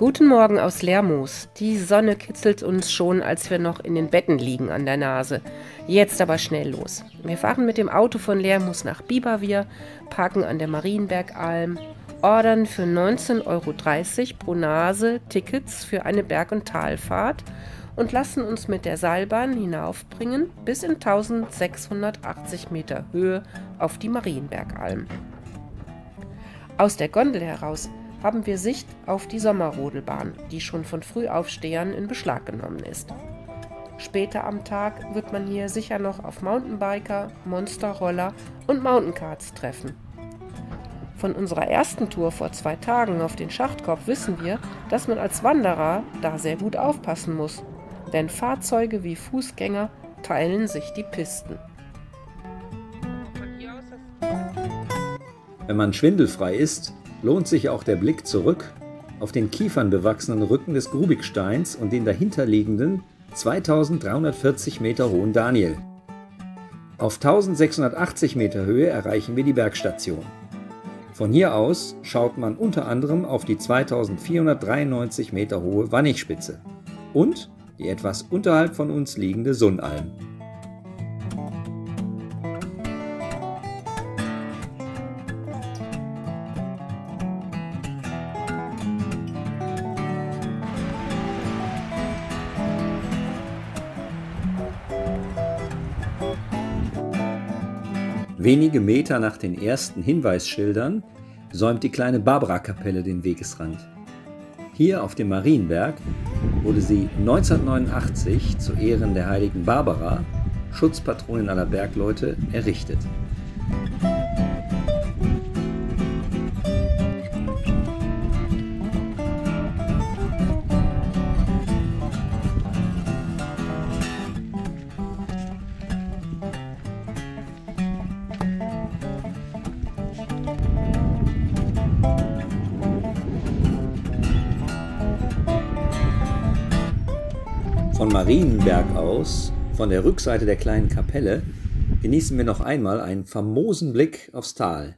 Guten Morgen aus Lermoos. Die Sonne kitzelt uns schon, als wir noch in den Betten liegen, an der Nase. Jetzt aber schnell los. Wir fahren mit dem Auto von Lermoos nach Biberwier, parken an der Marienbergalm, ordern für 19,30 € pro Nase Tickets für eine Berg- und Talfahrt und lassen uns mit der Seilbahn hinaufbringen bis in 1680 Meter Höhe auf die Marienbergalm. Aus der Gondel heraus haben wir Sicht auf die Sommerrodelbahn, die schon von Frühaufstehern in Beschlag genommen ist. Später am Tag wird man hier sicher noch auf Mountainbiker, Monsterroller und Mountainkarts treffen. Von unserer ersten Tour vor 2 Tagen auf den Schachtkopf wissen wir, dass man als Wanderer da sehr gut aufpassen muss, denn Fahrzeuge wie Fußgänger teilen sich die Pisten. Wenn man schwindelfrei ist, lohnt sich auch der Blick zurück auf den kiefernbewachsenen Rücken des Grubigsteins und den dahinterliegenden 2340 Meter hohen Daniel. Auf 1680 Meter Höhe erreichen wir die Bergstation. Von hier aus schaut man unter anderem auf die 2493 Meter hohe Wannichspitze und die etwas unterhalb von uns liegende Sunnalm. Wenige Meter nach den ersten Hinweisschildern säumt die kleine Barbara-Kapelle den Wegesrand. Hier auf dem Marienberg wurde sie 1989 zu Ehren der heiligen Barbara, Schutzpatronin aller Bergleute, errichtet. Von Marienberg aus, von der Rückseite der kleinen Kapelle, genießen wir noch einmal einen famosen Blick aufs Tal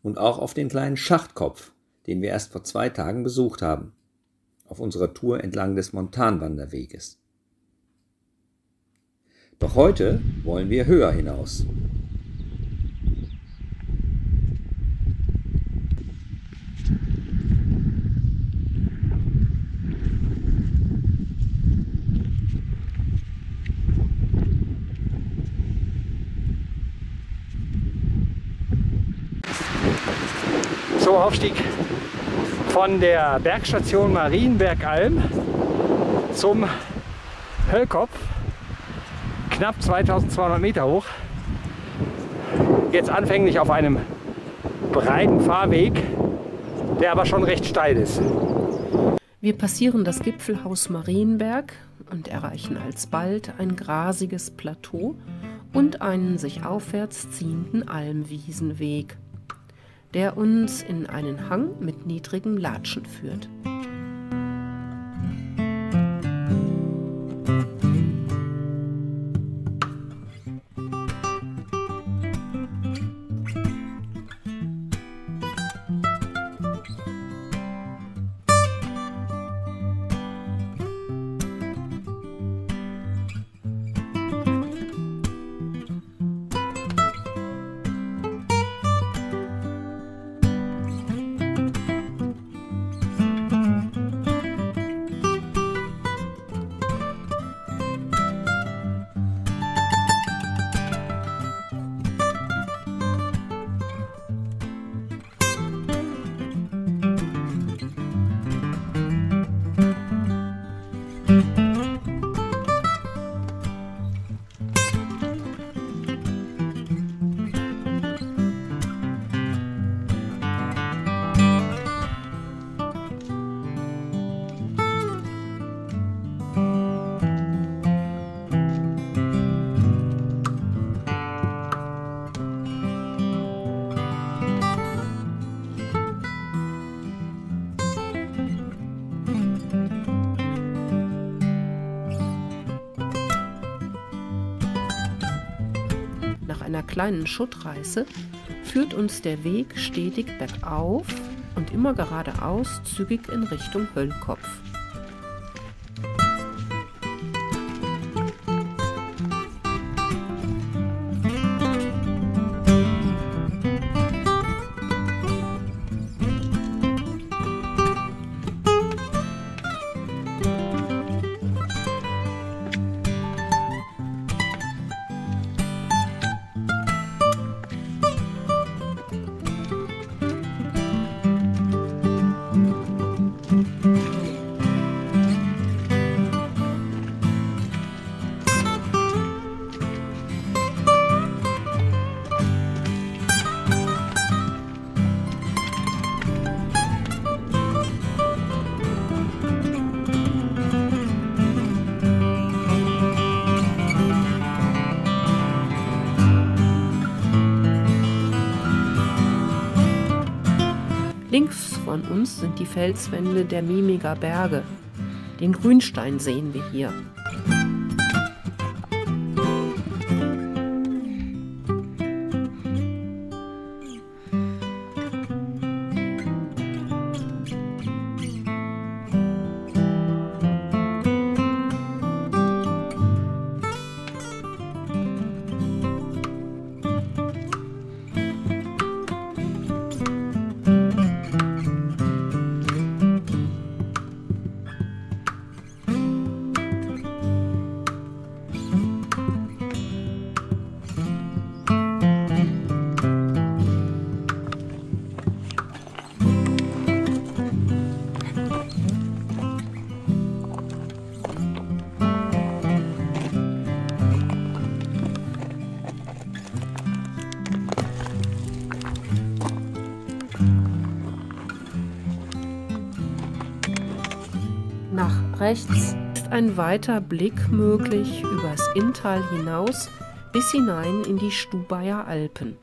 und auch auf den kleinen Schachtkopf, den wir erst vor 2 Tagen besucht haben, auf unserer Tour entlang des Montanwanderweges. Doch heute wollen wir höher hinaus. So, Aufstieg von der Bergstation Marienbergalm zum Höllkopf, knapp 2200 Meter hoch. Jetzt anfänglich auf einem breiten Fahrweg, der aber schon recht steil ist. Wir passieren das Gipfelhaus Marienberg und erreichen alsbald ein grasiges Plateau und einen sich aufwärts ziehenden Almwiesenweg, der uns in einen Hang mit niedrigen Latschen führt. Nach einer kleinen Schuttreiße führt uns der Weg stetig bergauf und immer geradeaus, zügig in Richtung Höllkopf. Links von uns sind die Felswände der Mimiger Berge. Den Grünstein sehen wir hier. Nach rechts ist ein weiter Blick möglich übers Inntal hinaus bis hinein in die Stubaier Alpen.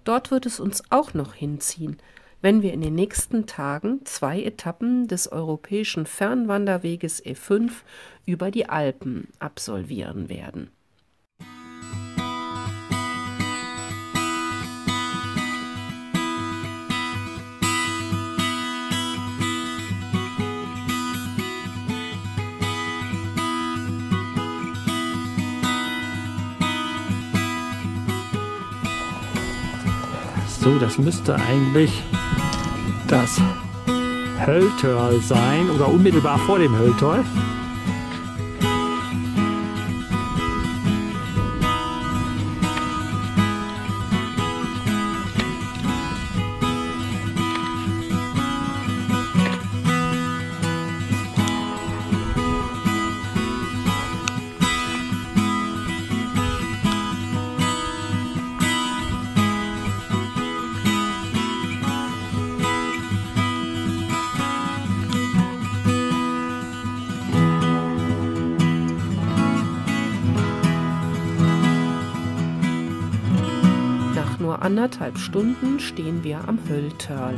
Dort wird es uns auch noch hinziehen, wenn wir in den nächsten Tagen 2 Etappen des europäischen Fernwanderweges E5 über die Alpen absolvieren werden. So, das müsste eigentlich das Hölltal sein oder unmittelbar vor dem Hölltal. Nur 1,5 Stunden stehen wir am Hölltal.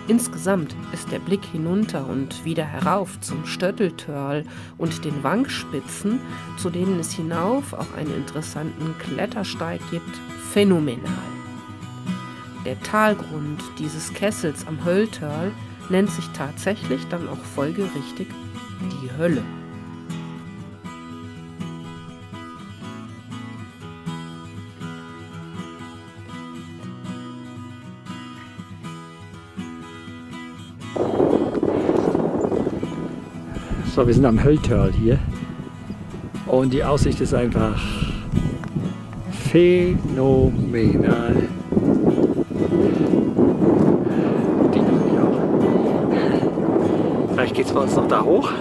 Insgesamt ist der Blick hinunter und wieder herauf zum Stötteltörl und den Wangspitzen, zu denen es hinauf auch einen interessanten Klettersteig gibt, phänomenal. Der Talgrund dieses Kessels am Hölltal nennt sich tatsächlich dann auch folgerichtig die Hölle. So, wir sind am Hölltal hier und die Aussicht ist einfach phänomenal. Die nehme ich auch. Vielleicht geht es bei uns noch da hoch.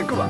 Guck mal.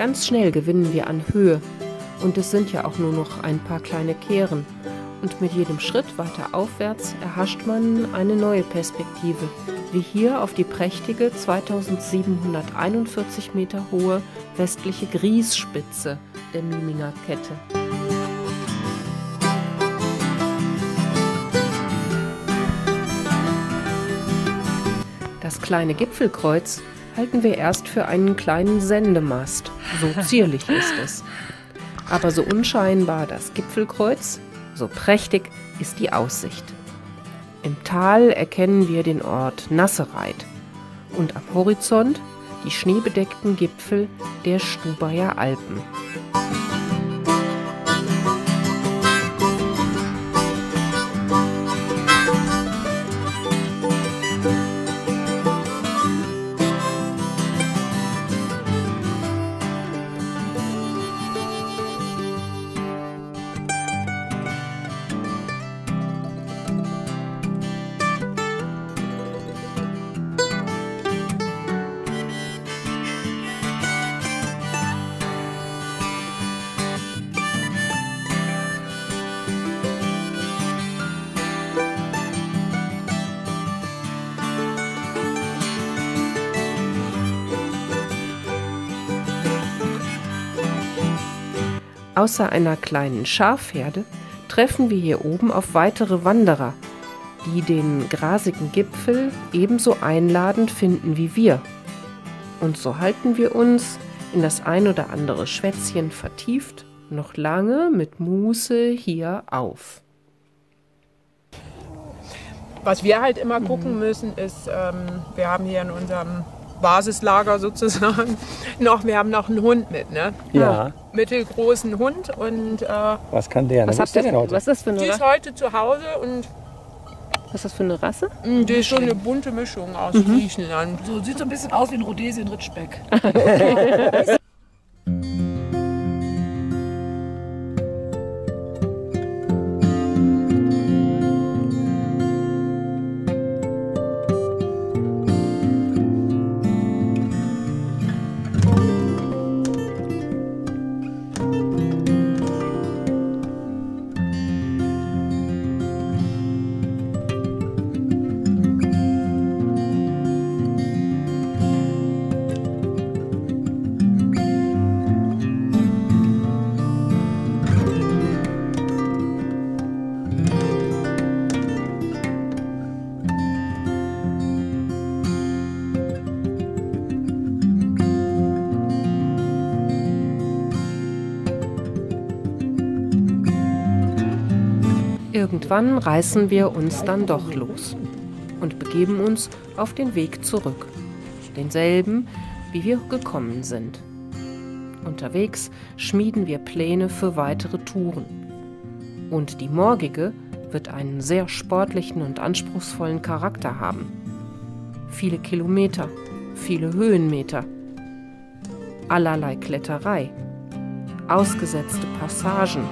Ganz schnell gewinnen wir an Höhe und es sind ja auch nur noch ein paar kleine Kehren. Und mit jedem Schritt weiter aufwärts erhascht man eine neue Perspektive, wie hier auf die prächtige 2741 Meter hohe westliche Griesspitze der Mieminger Kette. Das kleine Gipfelkreuz halten wir erst für einen kleinen Sendemast, so zierlich ist es. Aber so unscheinbar das Gipfelkreuz, so prächtig ist die Aussicht. Im Tal erkennen wir den Ort Nassereit und am Horizont die schneebedeckten Gipfel der Stubaier Alpen. Außer einer kleinen Schafherde treffen wir hier oben auf weitere Wanderer, die den grasigen Gipfel ebenso einladend finden wie wir. Und so halten wir uns in das ein oder andere Schwätzchen vertieft noch lange mit Muße hier auf. Was wir halt immer gucken müssen, ist, wir haben hier in unserem Basislager sozusagen wir haben noch einen Hund mit, ne? Ja. Mittelgroßen Hund und Was kann der? Was ist das denn heute? Was ist das für die eine ist Rasse? heute zu Hause und Was ist das für eine Rasse? die ist schon eine bunte Mischung aus Griechenland. So, sieht so ein bisschen aus wie ein Rhodesien-Ritschbeck. Irgendwann reißen wir uns dann doch los und begeben uns auf den Weg zurück, denselben, wie wir gekommen sind. Unterwegs schmieden wir Pläne für weitere Touren. Und die morgige wird einen sehr sportlichen und anspruchsvollen Charakter haben. Viele Kilometer, viele Höhenmeter, allerlei Kletterei, ausgesetzte Passagen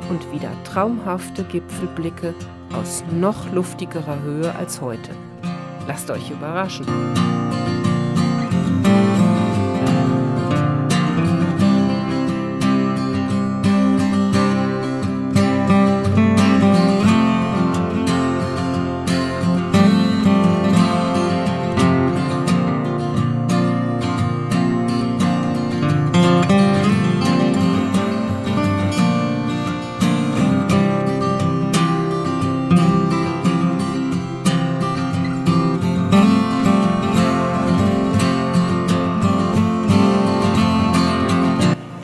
und wieder traumhafte Gipfelblicke aus noch luftigerer Höhe als heute. Lasst euch überraschen.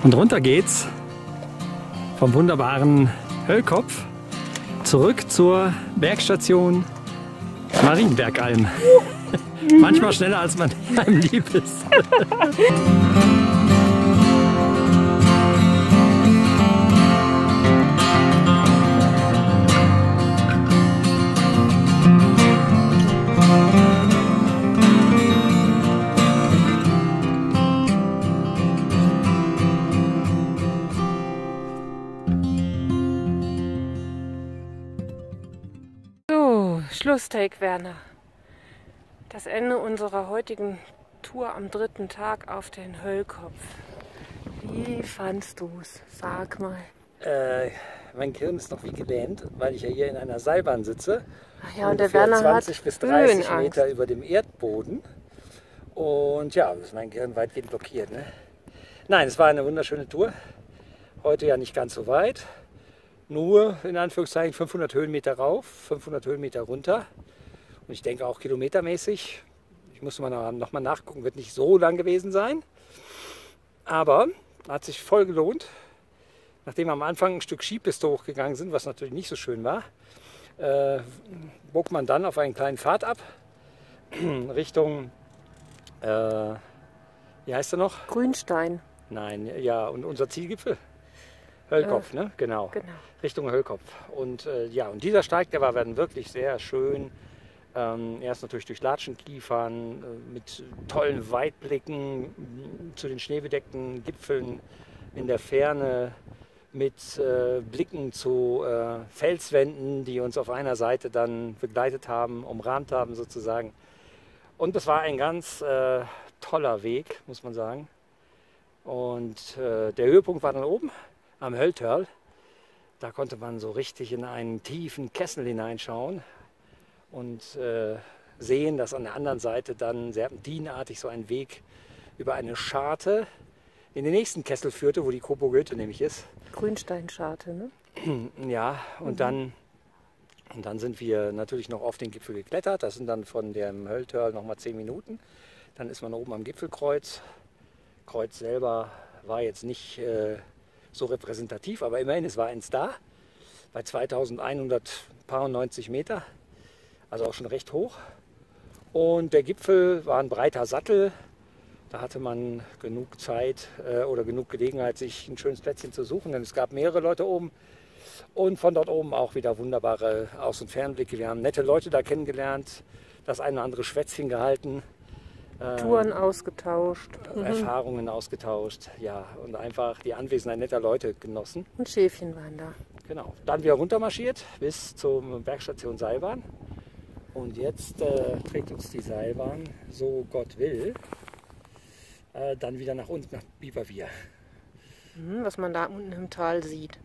Und runter geht's vom wunderbaren Höllkopf zurück zur Bergstation Marienbergalm. Manchmal schneller als man einem lieb ist. Schlusstake, Werner. Das Ende unserer heutigen Tour am dritten Tag auf den Höllkopf. Wie fandst du's? Sag mal. Mein Gehirn ist noch wie gelähmt, weil ich ja hier in einer Seilbahn sitze. Ach ja, und der ungefähr Werner 20 hat bis 30 Höhenangst. Meter über dem Erdboden. Und ja, ist mein Gehirn weitgehend blockiert. Ne? Nein, es war eine wunderschöne Tour. Heute ja nicht ganz so weit. Nur in Anführungszeichen 500 Höhenmeter rauf, 500 Höhenmeter runter. Und ich denke auch kilometermäßig. Ich musste mal noch mal nachgucken, wird nicht so lang gewesen sein. Aber hat sich voll gelohnt. Nachdem wir am Anfang ein Stück Skipiste hochgegangen sind, was natürlich nicht so schön war, bog man dann auf einen kleinen Pfad ab, Richtung, wie heißt er noch? Grünstein. Nein, ja, und unser Zielgipfel? Höllkopf, ne? Genau. Richtung Höllkopf. Und ja, und dieser Steig, der war dann wirklich sehr schön. Erst natürlich durch Latschenkiefern, mit tollen Weitblicken zu den schneebedeckten Gipfeln in der Ferne, mit Blicken zu Felswänden, die uns auf einer Seite dann begleitet haben, umrahmt haben sozusagen. Und das war ein ganz toller Weg, muss man sagen. Und der Höhepunkt war dann oben am Hölltörl. Da konnte man so richtig in einen tiefen Kessel hineinschauen und sehen, dass an der anderen Seite dann serpentinartig so ein Weg über eine Scharte in den nächsten Kessel führte, wo die Kopo Goethe nämlich ist. Grünsteinscharte, ne? Ja, und dann sind wir natürlich noch auf den Gipfel geklettert. Das sind dann von dem Hölltörl nochmal 10 Minuten. Dann ist man oben am Gipfelkreuz. Kreuz selber war jetzt nicht so repräsentativ, aber immerhin, es war eins da. Bei 2190 Meter, also auch schon recht hoch. Und der Gipfel war ein breiter Sattel. Da hatte man genug Zeit oder genug Gelegenheit, sich ein schönes Plätzchen zu suchen, denn es gab mehrere Leute oben und von dort oben auch wieder wunderbare Aus- und Fernblicke. Wir haben nette Leute da kennengelernt, das eine oder andere Schwätzchen gehalten, Touren ausgetauscht. Erfahrungen ausgetauscht, ja, und einfach die Anwesenheit netter Leute genossen. Und Schäfchen waren da. Genau. Dann wieder runtermarschiert bis zur Bergstation Seilbahn. Und jetzt trägt uns die Seilbahn, so Gott will, dann wieder nach unten, nach Biberwier. Was man da unten im Tal sieht.